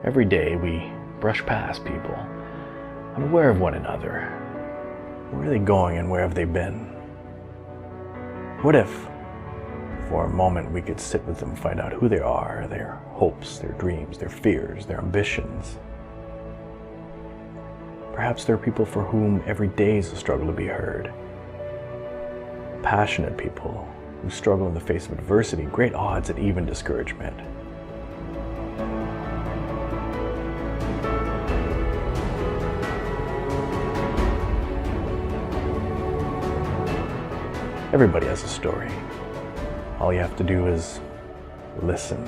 Every day we brush past people, unaware of one another. Where are they going and where have they been? What if, for a moment, we could sit with them, find out who they are, their hopes, their dreams, their fears, their ambitions? Perhaps there are people for whom every day is a struggle to be heard. Passionate people who struggle in the face of adversity, great odds, and even discouragement. Everybody has a story. All you have to do is listen.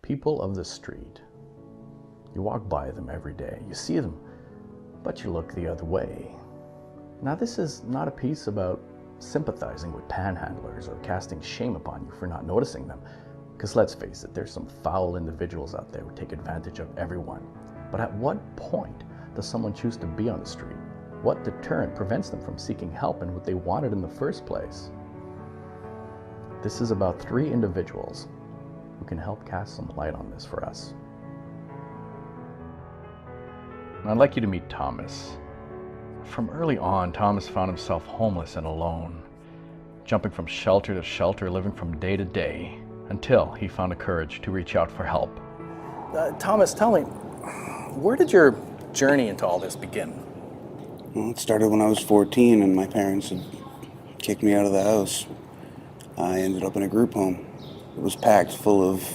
People of the street. You walk by them every day. You see them, but you look the other way. Now, this is not a piece about sympathizing with panhandlers or casting shame upon you for not noticing them. Because let's face it, there's some foul individuals out there who take advantage of everyone. But at what point does someone choose to be on the street? What deterrent prevents them from seeking help and what they wanted in the first place? This is about 3 individuals who can help cast some light on this for us. And I'd like you to meet Thomas. From early on, Thomas found himself homeless and alone, jumping from shelter to shelter, living from day to day, until he found the courage to reach out for help. Thomas, tell me, where did your journey into all this begin? Well, it started when I was 14 and my parents had kicked me out of the house. I ended up in a group home. It was packed full of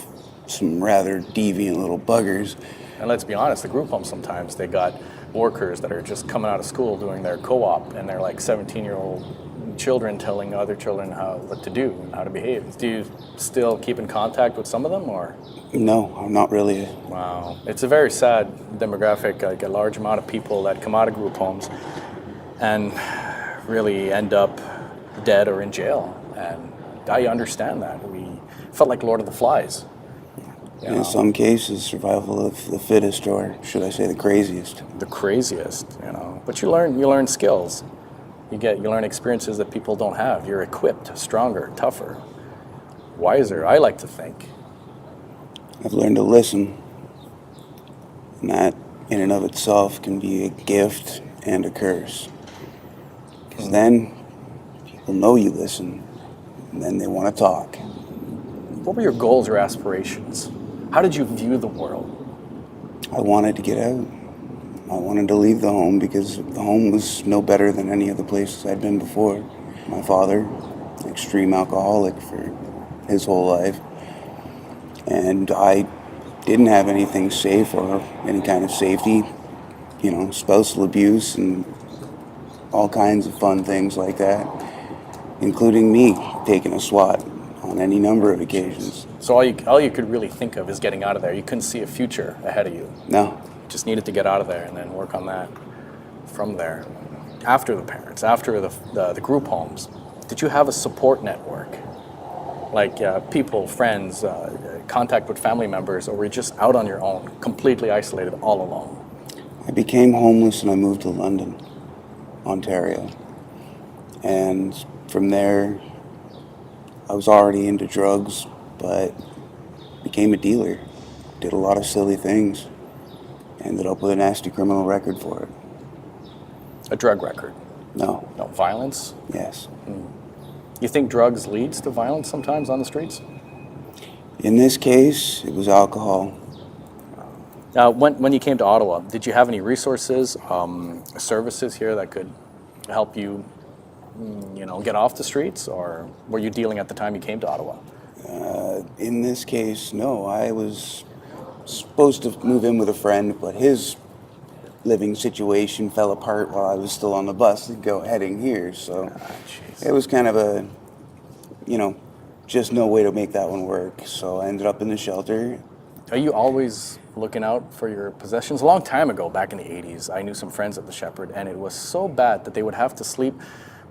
some rather deviant little buggers. And let's be honest, the group homes sometimes, they got workers that are just coming out of school doing their co-op, and they're like 17-year-old children telling other children what to do and how to behave. Do you still keep in contact with some of them, or? No, I'm not really. Wow. It's a very sad demographic, like a large amount of people that come out of group homes and really end up dead or in jail. And I understand that. We felt like Lord of the Flies. In some cases, survival of the fittest, or should I say the craziest. The craziest, But you learn skills. You learn experiences that people don't have. You're equipped, stronger, tougher, wiser, I like to think. I've learned to listen. And that, in and of itself, can be a gift and a curse. Because then, people know you listen, and then they want to talk. What were your goals or aspirations? How did you view the world? I wanted to get out. I wanted to leave the home because the home was no better than any of the places I'd been before. My father, an extreme alcoholic for his whole life, and I didn't have anything safe or any kind of safety, spousal abuse and all kinds of fun things like that, including me taking a SWAT on any number of occasions. So all you could really think of is getting out of there. You couldn't see a future ahead of you. No. Just needed to get out of there and then work on that from there. After the parents, after the group homes, did you have a support network? Like people, friends, contact with family members, or were you just out on your own, completely isolated, all alone? I became homeless and I moved to London, Ontario. And from there, I was already into drugs, but became a dealer. Did a lot of silly things. Ended up with a nasty criminal record for it. A drug record? No. No, violence? Yes. You think drugs leads to violence sometimes on the streets? In this case, it was alcohol. When you came to Ottawa, did you have any resources, services here that could help you, get off the streets, or were you dealing at the time you came to Ottawa? In this case, no. I was supposed to move in with a friend, but his living situation fell apart while I was still on the bus heading here. So it was kind of a, just no way to make that one work. So I ended up in the shelter. Are you always looking out for your possessions? A long time ago, back in the 80s, I knew some friends at the Shepherd, and it was so bad that they would have to sleep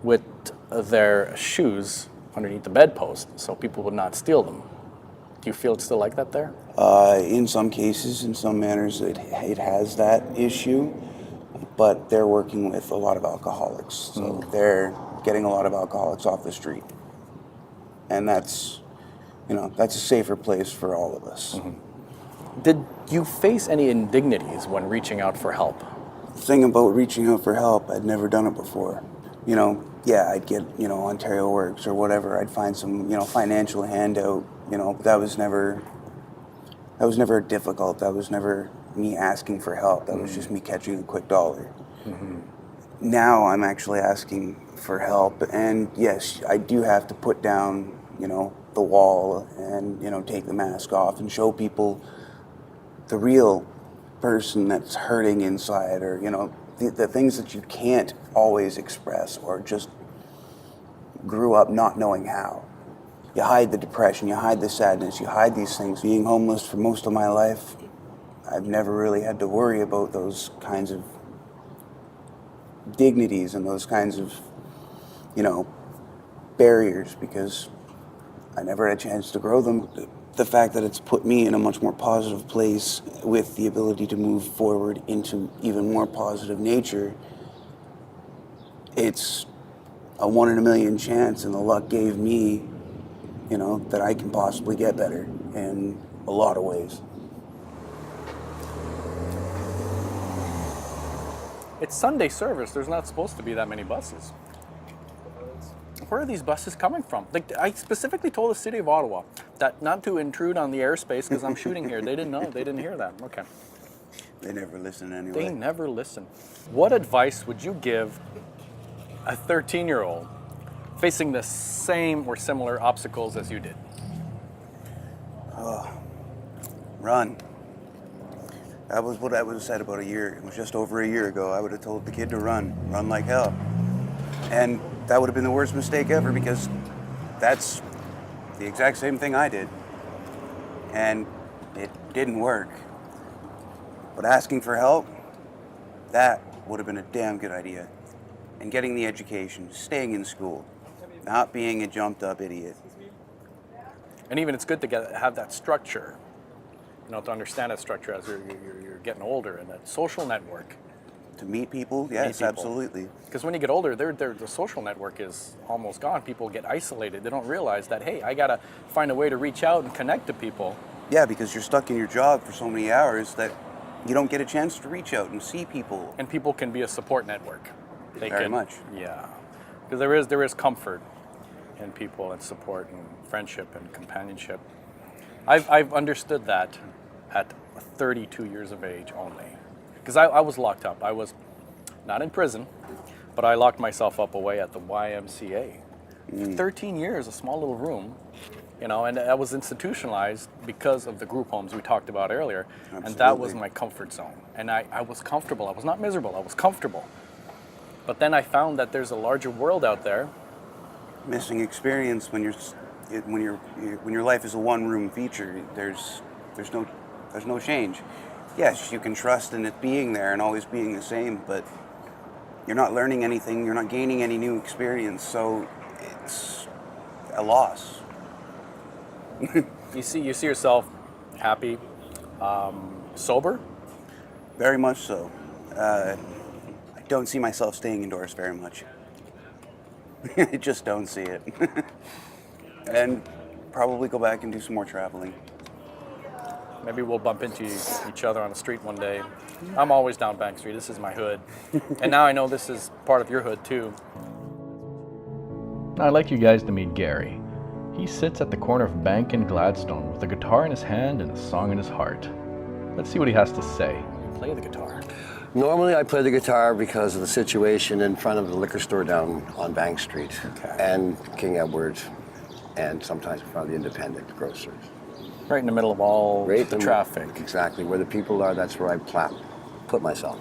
with their shoes underneath the bedpost so people would not steal them. Do you feel it's still like that there? In some cases, in some manners, it has that issue, but they're working with a lot of alcoholics, so they're getting a lot of alcoholics off the street, and that's a safer place for all of us. Did you face any indignities when reaching out for help? The thing about reaching out for help, I'd never done it before. I'd get, Ontario Works or whatever. I'd find some, financial handout, but that was never difficult. That was never me asking for help. That was just me catching a quick dollar. Now I'm actually asking for help, and yes, I do have to put down, the wall and, take the mask off and show people the real person that's hurting inside, or the things that you can't always express, or just grew up not knowing how. You hide the depression, you hide the sadness, you hide these things. Being homeless for most of my life, I've never really had to worry about those kinds of dignities and those kinds of barriers, because I never had a chance to grow them. The fact that it's put me in a much more positive place with the ability to move forward into even more positive nature, it's a 1 in a million chance, and the luck gave me, that I can possibly get better in a lot of ways. It's Sunday service. There's not supposed to be that many buses. Where are these buses coming from? Like, I specifically told the city of Ottawa that not to intrude on the airspace because I'm shooting here. They didn't know. They didn't hear that. Okay. They never listen anyway. They never listen. What advice would you give a 13-year-old facing the same or similar obstacles as you did? Run. That was what I would have said about a year. It was just over a year ago. I would have told the kid to run like hell. And that would have been the worst mistake ever, because that's the exact same thing I did. And it didn't work. But asking for help, that would have been a damn good idea. And getting the education, staying in school, not being a jumped up idiot. And even it's good to have that structure, to understand that structure as you're getting older, and that social network. To meet people, yes, absolutely. Because when you get older, the social network is almost gone. People get isolated. They don't realize that, hey, I got to find a way to reach out and connect to people. Yeah, because you're stuck in your job for so many hours that you don't get a chance to reach out and see people. And people can be a support network. Very much. Yeah. Because there is comfort in people, and support and friendship and companionship. I've understood that at 32 years of age only. Because I was locked up. I was not in prison, but I locked myself up away at the YMCA. 13 years, a small little room, and I was institutionalized because of the group homes we talked about earlier. Absolutely. And that was my comfort zone. And I was comfortable. I was not miserable. I was comfortable. But then I found that there's a larger world out there. Missing experience when your life is a one-room feature. There's no change. Yes, you can trust in it being there and always being the same, but you're not learning anything, you're not gaining any new experience, so it's a loss. You see yourself happy, sober? Very much so. I don't see myself staying indoors very much. I just don't see it. And probably go back and do some more traveling. Maybe we'll bump into each other on the street one day. I'm always down Bank Street. This is my hood. And now I know this is part of your hood too. I'd like you guys to meet Gary. He sits at the corner of Bank and Gladstone with a guitar in his hand and a song in his heart. Let's see what he has to say. You play the guitar. Normally I play the guitar because of the situation in front of the liquor store down on Bank Street, and King Edward, and sometimes in front of the Independent grocers. Right in the middle of all the traffic. Exactly. Where the people are, that's where I put myself.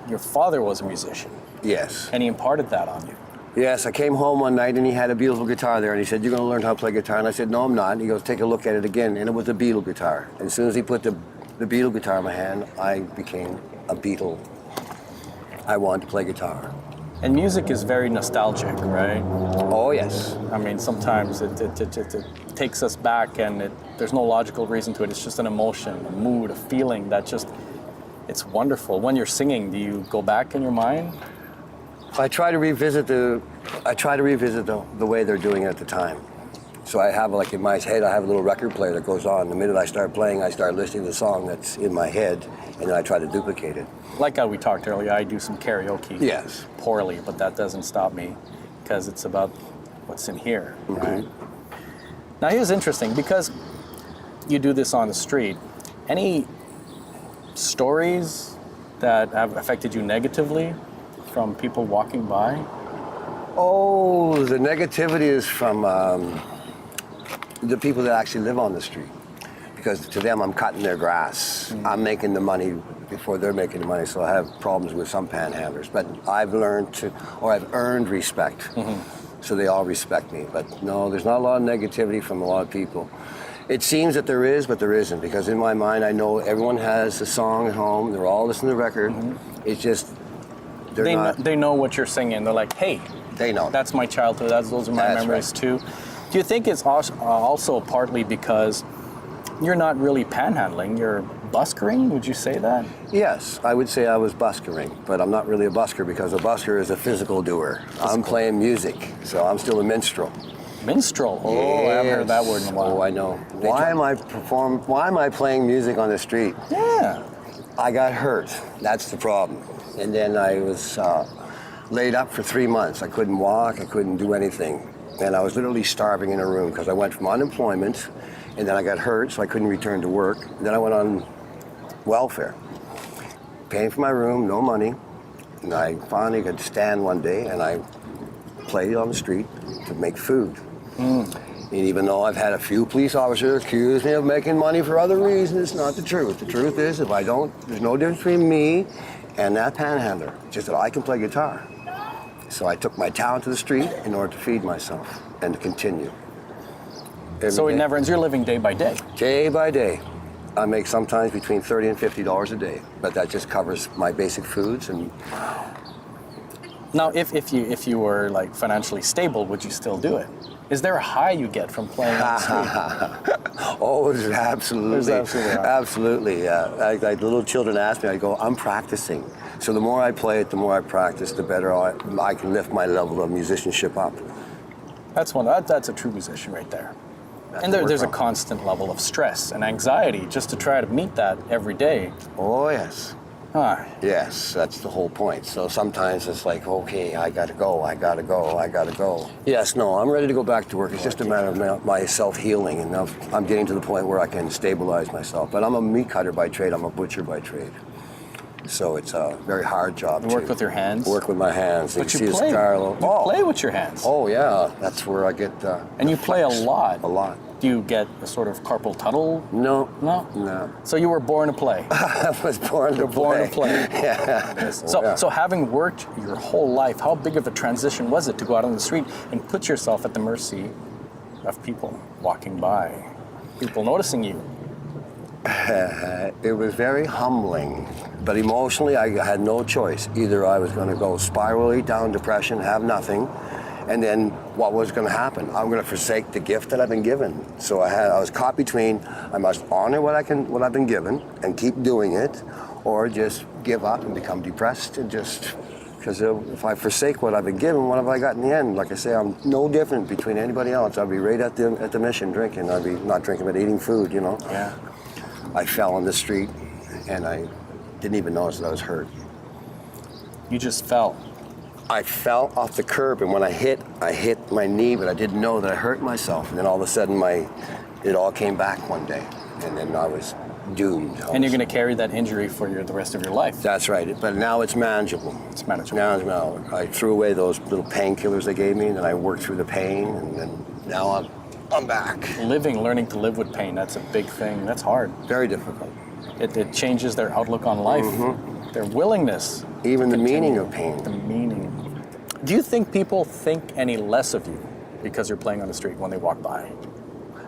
Your father was a musician. Yes. And he imparted that on you. Yes, I came home one night and he had a Beatle guitar there, and he said, "You're going to learn how to play guitar." And I said, "No, I'm not." And he goes, "Take a look at it again." And it was a Beatle guitar. And as soon as he put the Beatle guitar in my hand, I became a Beatle. I wanted to play guitar. And music is very nostalgic, right? Oh, yes. I mean, sometimes it takes us back, and there's no logical reason to it. It's just an emotion, a mood, a feeling that just, it's wonderful. When you're singing, do you go back in your mind? I try to revisit the way they're doing it at the time. So I have, like, in my head, I have a little record player that goes on. The minute I start playing, I start listening to the song that's in my head, and then I try to duplicate it. Like how we talked earlier, I do some karaoke. Yes. Poorly, but that doesn't stop me because it's about what's in here, right? Now here's interesting, because you do this on the street. Any stories that have affected you negatively from people walking by? Oh, the negativity is from the people that actually live on the street. Because to them, I'm cutting their grass. I'm making the money before they're making the money, so I have problems with some panhandlers. But I've earned respect. So they all respect me. But no, there's not a lot of negativity from a lot of people. It seems that there is, but there isn't. Because in my mind, I know everyone has a song at home. They're all listening to the record. It's just, they know what you're singing. They're like, hey, they know. That's my childhood. Those are my memories too. Do you think it's also partly because you're not really panhandling, you're buskering? Would you say that? Yes, I would say I was buskering, but I'm not really a busker because a busker is a physical doer. I'm playing music, so I'm still a minstrel. Minstrel? Oh, yes. I haven't heard that word in a while. Oh, I know. Why am I playing music on the street? Yeah. I got hurt. That's the problem. And then I was laid up for 3 months. I couldn't walk, I couldn't do anything. And I was literally starving in a room because I went from unemployment, and then I got hurt, so I couldn't return to work. And then I went on welfare, paying for my room, no money. And I finally could stand one day, and I played on the street to make food. And even though I've had a few police officers accuse me of making money for other reasons, it's not the truth. The truth is, there's no difference between me and that panhandler, just that I can play guitar. So I took my talent to the street in order to feed myself and to continue. So it never ends. You're living day by day. Day by day. I make sometimes between $30 and $50 a day, but that just covers my basic foods. And now, if you were like financially stable, would you still do it? Is there a high you get from playing on the street? Oh, there's absolutely. There's absolutely. Absolutely. Like little children ask me, I go, I'm practicing. So the more I play it, the more I practice, the better I can lift my level of musicianship up. That's a true musician right there. And there's a constant level of stress and anxiety just to try to meet that every day. Oh, yes. Huh. Yes, that's the whole point. So sometimes it's like, okay, I gotta go. Yes, no, I'm ready to go back to work. It's just a matter of my self-healing, and I'm getting to the point where I can stabilize myself. But I'm a meat cutter by trade, I'm a butcher by trade. So it's a very hard job. You work with your hands? Work with my hands. But you play with your hands. Oh, yeah, that's where I get and you play a lot. A lot. Do you get a sort of carpal tunnel? No. No? So you were born to play? I was born to play. Yeah. So having worked your whole life, how big of a transition was it to go out on the street and put yourself at the mercy of people walking by, people noticing you? It was very humbling, but emotionally I had no choice. Either I was going to go spirally down depression, have nothing, and then what was going to happen? I'm going to forsake the gift that I've been given. So I was caught between I must honor what I've been given and keep doing it, or just give up and become depressed and just. Because if I forsake what I've been given, what have I got in the end? Like I say, I'm no different between anybody else. I'd be right at the mission drinking. I'd be not drinking, but eating food, you know. Yeah. I fell on the street, and I didn't even notice that I was hurt. You just fell. I fell off the curb, and when I hit my knee, but I didn't know that I hurt myself. And then all of a sudden, it all came back one day, and then I was doomed. And you're going to carry that injury for the rest of your life. That's right, but now it's manageable. It's manageable. Now I threw away those little painkillers they gave me, and then I worked through the pain, and then now I'm back. Learning to live with pain, that's a big thing. That's hard. Very difficult. It changes their outlook on life, their willingness. Even the meaning of pain. The meaning. Do you think people think any less of you because you're playing on the street when they walk by?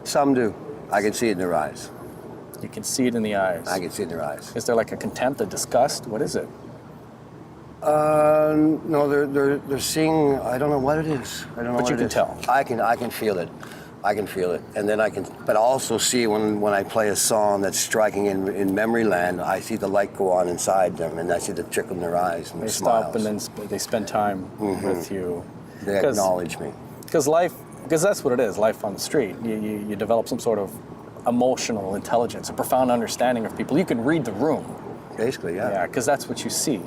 Some do. I can see it in their eyes. You can see it in the eyes. I can see it in their eyes. Is there like a contempt, a disgust? What is it? No, they're seeing. I don't know what it is. I don't know. But what you it can is. tell. I can feel it. I can feel it, and then I can. But I also see when I play a song that's striking in memory land, I see the light go on inside them, and I see the trickle in their eyes and They the smiles. stop and then they spend time with you. They acknowledge me. Because that's what it is, life on the street. You develop some sort of emotional intelligence, a profound understanding of people. You can read the room. Basically, yeah. Yeah, because that's what you see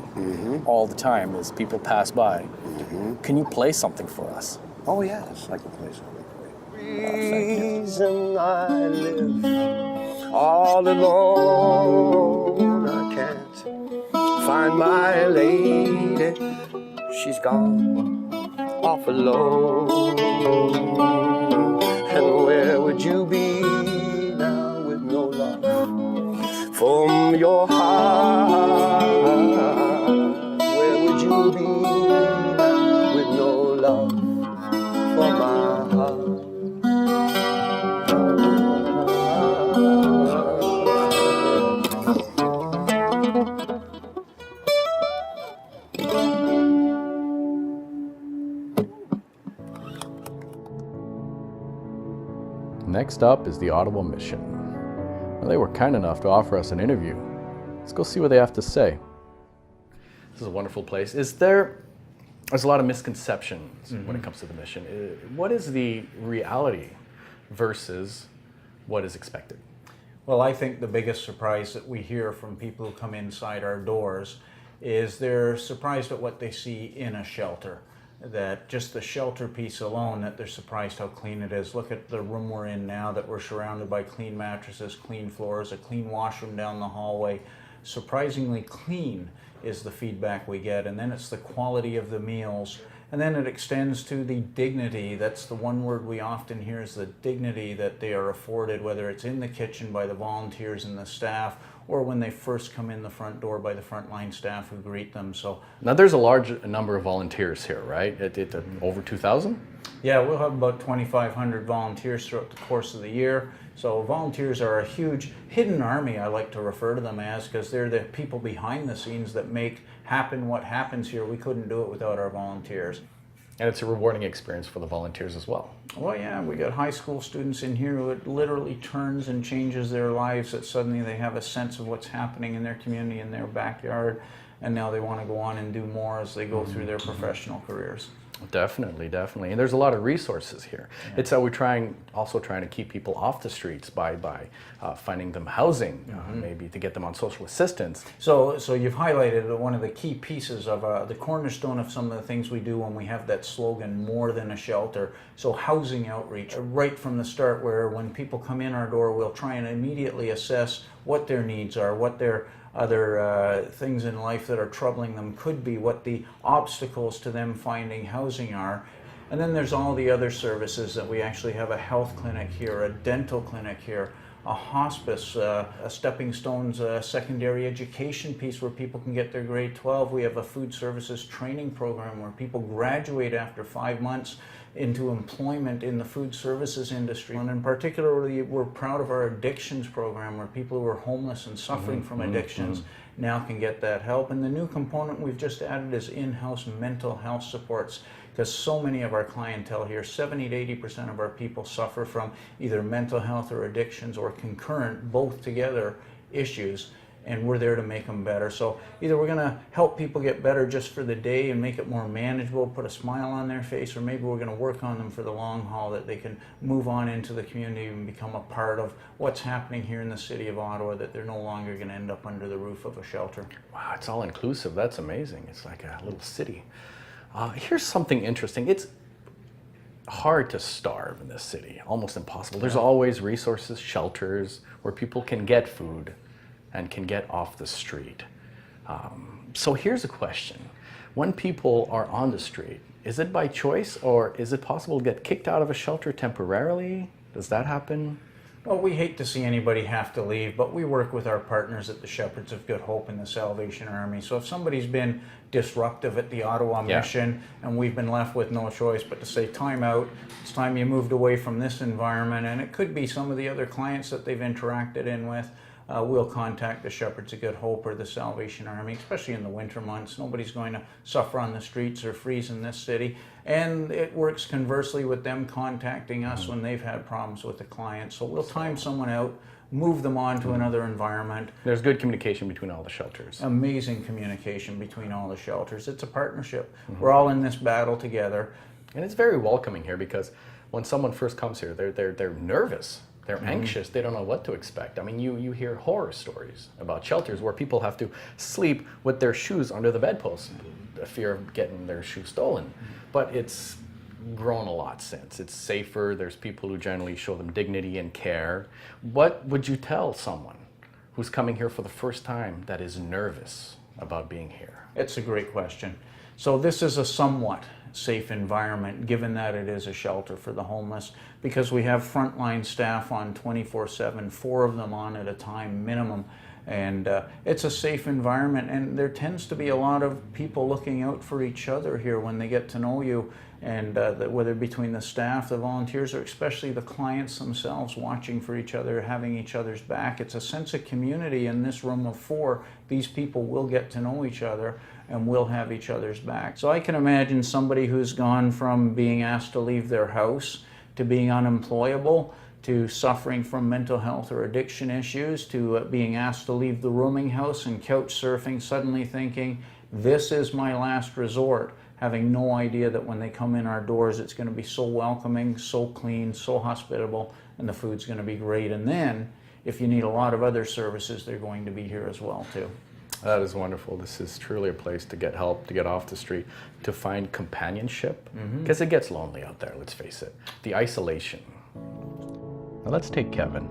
all the time as people pass by. Can you play something for us? Oh yes, I can play something. Reason I live all alone. I can't find my lady. She's gone off alone. And where would you be now with no love from your heart? Where would you be now with no love from my heart? Next up is the Ottawa Mission. Well, they were kind enough to offer us an interview. Let's go see what they have to say. This is a wonderful place. There's a lot of misconceptions when it comes to the mission. What is the reality versus what is expected? Well, I think the biggest surprise that we hear from people who come inside our doors is they're surprised at what they see in a shelter. That just the shelter piece alone, that they're surprised how clean it is. Look at the room we're in now, that we're surrounded by clean mattresses, clean floors, a clean washroom down the hallway. Surprisingly clean is the feedback we get, and then it's the quality of the meals, and then it extends to the dignity. That's the one word we often hear, is the dignity that they are afforded, whether it's in the kitchen by the volunteers and the staff, or when they first come in the front door by the frontline staff who greet them. So now there's a large number of volunteers here, right? Over 2,000? yeah, we'll have about 2,500 volunteers throughout the course of the year. So volunteers are a huge hidden army, I like to refer to them as, because they're the people behind the scenes that make happen what happens here. We couldn't do it without our volunteers. And it's a rewarding experience for the volunteers as well. Well, yeah, we got high school students in here who it literally turns and changes their lives, that suddenly they have a sense of what's happening in their community, in their backyard, and now they want to go on and do more as they go through their professional careers. Definitely. And there's a lot of resources here. Yeah. It's how we're also trying to keep people off the streets by finding them housing, maybe to get them on social assistance. So you've highlighted one of the key pieces of the cornerstone of some of the things we do when we have that slogan, more than a shelter. So housing outreach, right from the start, where when people come in our door, we'll try and immediately assess what their needs are, what their other things in life that are troubling them could be, what the obstacles to them finding housing are. And then there's all the other services that we actually have: a health clinic here, a dental clinic here, a hospice, a stepping stones, secondary education piece where people can get their grade 12. We have a food services training program where people graduate after 5 months into employment in the food services industry. And in particular, we're proud of our addictions program, where people who are homeless and suffering from addictions now can get that help. And the new component we've just added is in-house mental health supports, because so many of our clientele here, 70 to 80% of our people, suffer from either mental health or addictions, or concurrent, both together, issues. And we're there to make them better. So either we're going to help people get better just for the day and make it more manageable, put a smile on their face, or maybe we're going to work on them for the long haul, that they can move on into the community and become a part of what's happening here in the city of Ottawa, that they're no longer going to end up under the roof of a shelter. Wow, it's all inclusive. That's amazing. It's like a little city. Here's something interesting. It's hard to starve in this city, almost impossible. There's always resources, shelters, where people can get food and can get off the street. So here's a question. When people are on the street, is it by choice, or is it possible to get kicked out of a shelter temporarily? Does that happen? Well, we hate to see anybody have to leave, but we work with our partners at the Shepherds of Good Hope and the Salvation Army. So if somebody's been disruptive at the Ottawa Mission, and we've been left with no choice but to say, time out, it's time you moved away from this environment, and it could be some of the other clients that they've interacted in with, we'll contact the Shepherds of Good Hope or the Salvation Army, especially in the winter months. Nobody's going to suffer on the streets or freeze in this city. And it works conversely with them contacting us when they've had problems with the client. So we'll time someone out, move them on to another environment. There's good communication between all the shelters. Amazing communication between all the shelters. It's a partnership. We're all in this battle together. And it's very welcoming here because when someone first comes here, they're nervous. They're anxious. They don't know what to expect. I mean, you hear horror stories about shelters where people have to sleep with their shoes under the bedpost, the fear of getting their shoes stolen. But it's grown a lot since. It's safer. There's people who generally show them dignity and care. What would you tell someone who's coming here for the first time that is nervous about being here? It's a great question. So this is a somewhat safe environment, given that it is a shelter for the homeless, because we have frontline staff on 24/7, 4 of them on at a time minimum. And it's a safe environment, and there tends to be a lot of people looking out for each other here when they get to know you, and whether between the staff, the volunteers, or especially the clients themselves, watching for each other, having each other's back. It's a sense of community in this room of 4. These people will get to know each other and will have each other's back. So I can imagine somebody who's gone from being asked to leave their house to being unemployable, to suffering from mental health or addiction issues, to being asked to leave the rooming house and couch surfing, suddenly thinking, this is my last resort, having no idea that when they come in our doors, it's going to be so welcoming, so clean, so hospitable, and the food's going to be great. And then, if you need a lot of other services, they're going to be here as well, too. That is wonderful. This is truly a place to get help, to get off the street, to find companionship, because it gets lonely out there, let's face it. The isolation. Now let's take Kevin.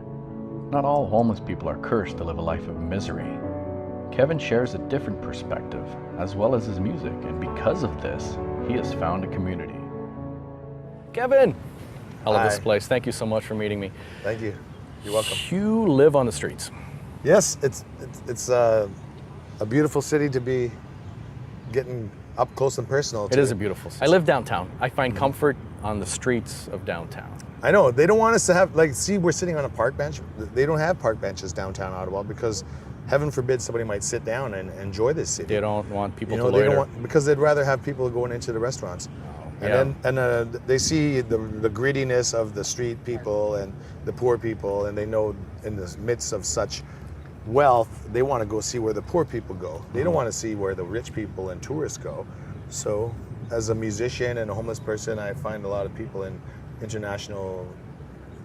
Not all homeless people are cursed to live a life of misery. Kevin shares a different perspective, as well as his music, and because of this, he has found a community. Kevin! I love this place. Thank you so much for meeting me. Thank you. You're welcome. You live on the streets. Yes, it's a beautiful city to be getting up close and personal to. It is a beautiful city. I live downtown. I find comfort on the streets of downtown. I know, they don't want us to have, see, we're sitting on a park bench. They don't have park benches downtown Ottawa because heaven forbid somebody might sit down and enjoy this city. They don't want people to they loiter. don't want, because they'd rather have people going into the restaurants. And then they see the grittiness of the street people and the poor people, and they know in the midst of such wealth, they want to go see where the poor people go. They don't want to see where the rich people and tourists go. So as a musician and a homeless person, I find a lot of people in international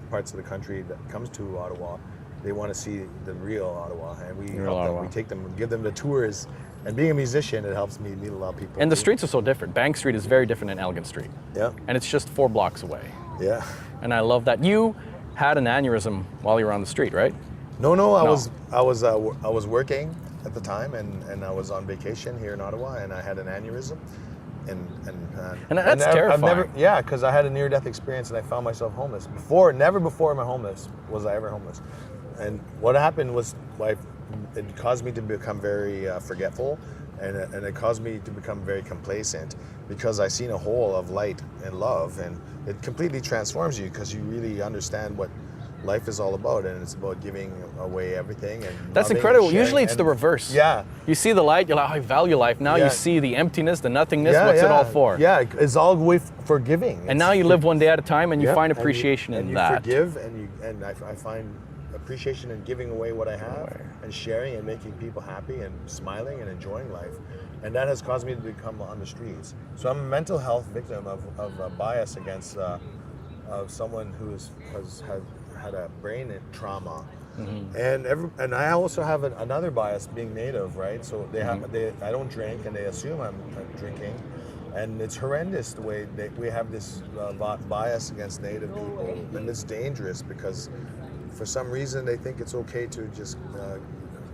parts of the country that comes to Ottawa, they want to see the real Ottawa, and we help them. We take them and give them the tours. And being a musician, it helps me meet a lot of people. And the streets are so different. Bank Street is very different than Elgin Street. Yeah. And it's just 4 blocks away. Yeah. And I love that. You had an aneurysm while you were on the street, right? No, I was working at the time, and I was on vacation here in Ottawa, and I had an aneurysm. And that's terrifying. Because I had a near-death experience and I found myself homeless. Never before my homeless was I ever homeless. And what happened was, it caused me to become very forgetful, and it caused me to become very complacent, because I seen a hole of light and love, and it completely transforms you because you really understand what life is all about, and it's about giving away everything. And that's incredible. Usually it's the reverse. Yeah. You see the light, you're like, oh, I value life. Now you see the emptiness, the nothingness. What's it all for? Yeah, it's all the way for giving. And now you live one day at a time, and you find appreciation in that. And you forgive, and I find appreciation in giving away what I have, and sharing and making people happy and smiling and enjoying life. And that has caused me to become on the streets. So I'm a mental health victim of a bias against of someone who has had a brain trauma. And I also have another bias, being Native, right? So I don't drink, and they assume I'm drinking, and it's horrendous the way we have this bias against Native people, and it's dangerous because for some reason they think it's okay to just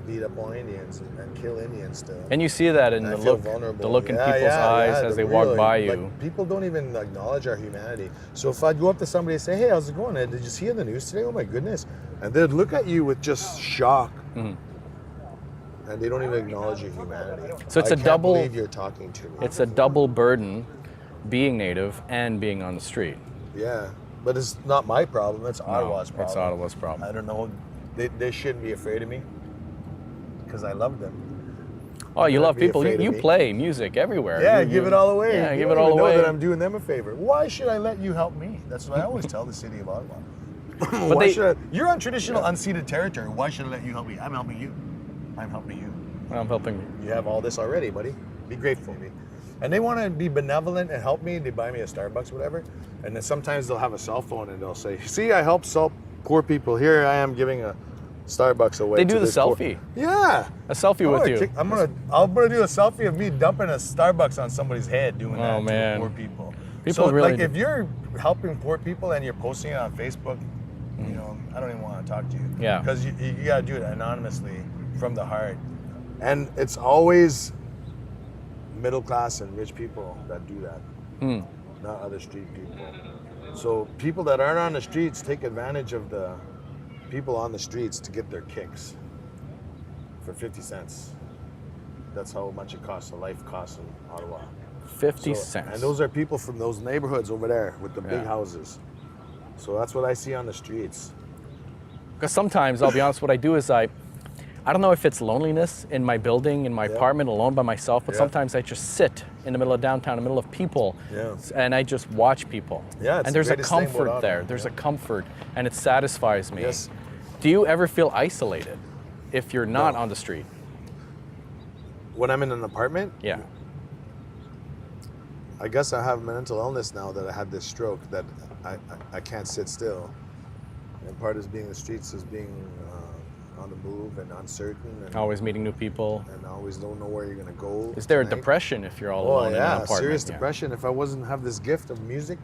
beat up on Indians and kill Indians still. And you see that in the look in people's eyes as they walk by you. Like, people don't even acknowledge our humanity. So if I'd go up to somebody and say, hey, how's it going? Did you see in the news today? Oh my goodness. And they'd look at you with just shock. And they don't even acknowledge your humanity. So it's I can't believe you're talking to me. It's a double burden, being Native and being on the street. Yeah, but it's not my problem. It's Ottawa's problem. It's Ottawa's problem. I don't know they shouldn't be afraid of me because I love them. Oh, you love be people. afraid of You me. play music everywhere. Yeah, You- give you- it all away. Yeah, You give don't it all even know away. that I'm doing them a favor. Why should I let you help me? That's what I always tell the city of Ottawa. Why they- should I, you're on traditional unceded territory. Why should I let you help me? I'm helping you. I'm helping you. I'm helping you. You have all this already, buddy. Be grateful to me. And they want to be benevolent and help me. They buy me a Starbucks, whatever. And then sometimes they'll have a cell phone and they'll say, "See, I help poor people. Here I am giving a Starbucks away." They to do the this poor-" selfie. Yeah. A selfie with you. I'm gonna do a selfie of me dumping a Starbucks on somebody's head doing that man. to poor people. People so really like do. if you're helping poor people and you're posting it on Facebook, you know, I don't even want to talk to you. Yeah. Because you gotta do it anonymously from the heart. And it's always middle class and rich people that do that. Not other street people. So people that aren't on the streets take advantage of the people on the streets to get their kicks for 50 cents. That's how much it costs, a life costs in Ottawa. 50 cents. And those are people from those neighborhoods over there with the big Yeah. houses. So that's what I see on the streets. Because sometimes, I'll be honest, what I do is I don't know if it's loneliness in my building, in my apartment, alone by myself, but Yeah. sometimes I just sit in the middle of downtown, in the middle of people, Yeah. and I just watch people. Yeah, it's and the there's a greatest thing about comfort Ottawa, there. There's yeah. a comfort, and it satisfies me. Yes. Do you ever feel isolated if you're not No. on the street? When I'm in an apartment, Yeah. I guess I have mental illness now that I had this stroke that I can't sit still. And part of being in the streets is being on the move and uncertain and, Always meeting new people. and always don't know where you're going to go. Is there a tonight. depression if you're all Oh alone in an yeah, apartment? serious Yeah. depression. If I wasn't have this gift of music,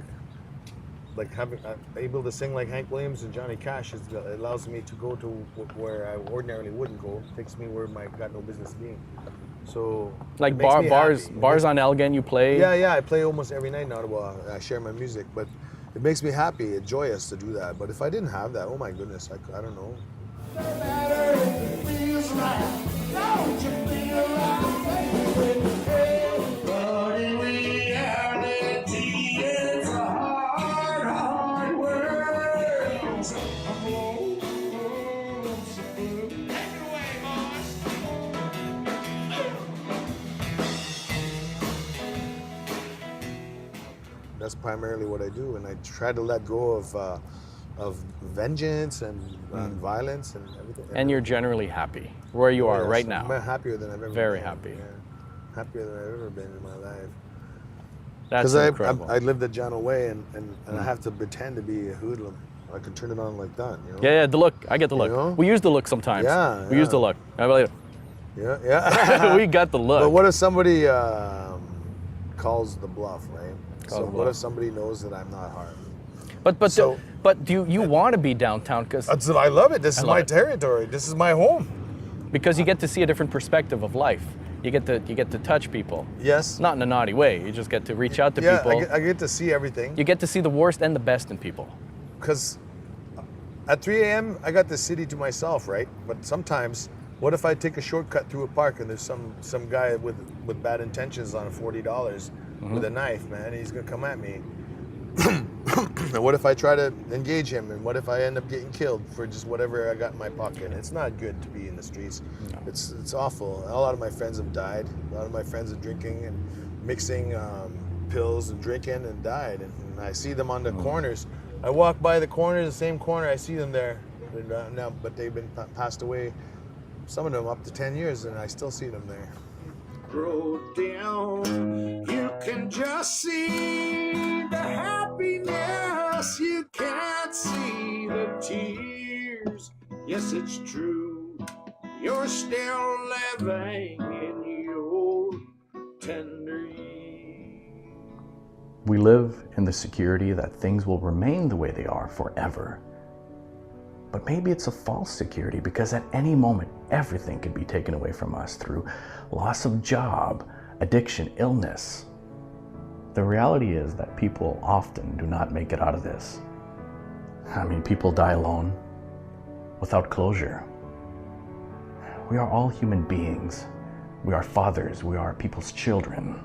like having able to sing like Hank Williams and Johnny Cash, it allows me to go to where I ordinarily wouldn't go. Takes me where I got no business being. So Like it makes me bars happy. on Elgin you play? Yeah, I play almost every night in Ottawa. I share my music, but it makes me happy, joyous to do that. But if I didn't have that, oh my goodness, I don't know. That's primarily what I do, and I try to let go of vengeance and violence and everything. And you're generally happy where you are Yes, right now. I'm happier than I've ever Very been. happy. Yeah. Happier than I've ever been in my life. That's Because incredible. I lived at John Way, and I have to pretend to be a hoodlum. I can turn it on like that, you know? yeah, the look. I get the look. You know? We use the look sometimes. Yeah, We use the yeah. look. I believe it. Yeah. We got the look. But what if somebody calls the bluff, right? Calls the What bluff. if somebody knows that I'm not harmed? But do you want to be downtown I love it. This is love my it. territory. This is my home. because you get to see a different perspective of life. You get to touch people. Yes. Not in a naughty way. You just get to reach out to Yeah, people. I get to see everything. You get to see the worst and the best in people. Because at 3 a.m. I got the city to myself, right? But sometimes, what if I take a shortcut through a park and there's some guy with bad intentions on $40 with a knife, man, and he's gonna come at me. And what if I try to engage him? And what if I end up getting killed for just whatever I got in my pocket? It's not good to be in the streets. No. It's awful. A lot of my friends have died. A lot of my friends are drinking and mixing pills and drinking and died. And I see them on the corners. I walk by the corner, the same corner, I see them there. Now, but they've been passed away. Some of them up to 10 years, and I still see them there. Road down, you can just see the happiness, you can't see the tears. Yes, it's true, you're still living in your tender years. We live in the security that things will remain the way they are forever. But maybe it's a false security, because at any moment, everything could be taken away from us through loss of job, addiction, illness. The reality is that people often do not make it out of this. I mean, people die alone, without closure. We are all human beings. We are fathers, we are people's children.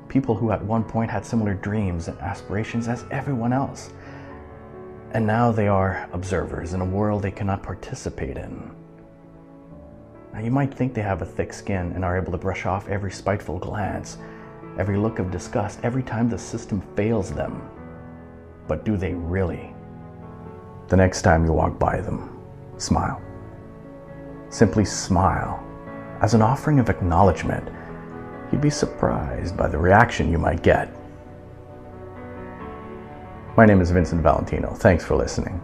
People who at one point had similar dreams and aspirations as everyone else. And now they are observers in a world they cannot participate in. Now you might think they have a thick skin and are able to brush off every spiteful glance, every look of disgust, every time the system fails them. But do they really? The next time you walk by them, smile. Simply smile as an offering of acknowledgement. You'd be surprised by the reaction you might get. My name is Vincent Valentino. Thanks for listening.